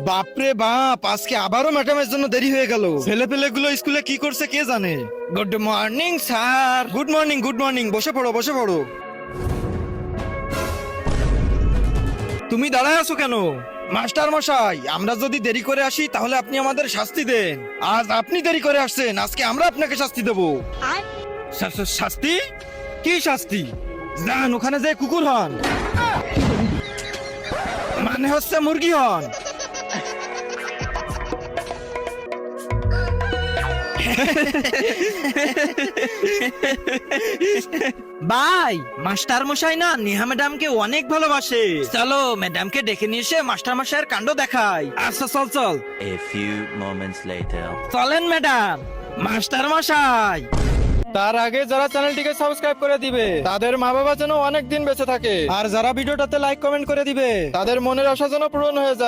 বাপরে বাপ, আজকে আবারও ম্যাডামের জন্য দেরি হয়ে গেল। ছেলে পেলে গুলো স্কুলে কি করছে কে জানে। Good morning sir. Good morning good morning, বসে পড়ো বসে পড়ো। তুমি দাঁড়ায় আছো কেন? মাস্টার মশাই, আমরা যদি দেরি করে আসি তাহলে আপনি আমাদের শাস্তি দেন। আজ আপনি দেরি করে আসছেন, আজকে আমরা আপনাকে শাস্তি দেব। শাস্তি? কি শাস্তি? যান ওখানে যে কুকুর হন, মানে হচ্ছে মুরগি হন। ভাই, মাস্টার মশাই না নেহা ম্যাডামকে অনেক ভালোবাসে। চলো ম্যাডামকে ডেকে নিয়ে এসে মাস্টার মশাইয়ের কাণ্ড দেখাই। আচ্ছা চল চল। A few moments later. চলেন ম্যাডাম। মাস্টার মশাই, তার আগে যারা চ্যানেলটিকে সাবস্ক্রাইব করে দিবে তাদের মা বাবা যেন অনেক দিন বেঁচে থাকে, আর যারা ভিডিওটাতে লাইক কমেন্ট করে দিবে তাদের মনের আশা যেন পূরণ হয়ে যায়।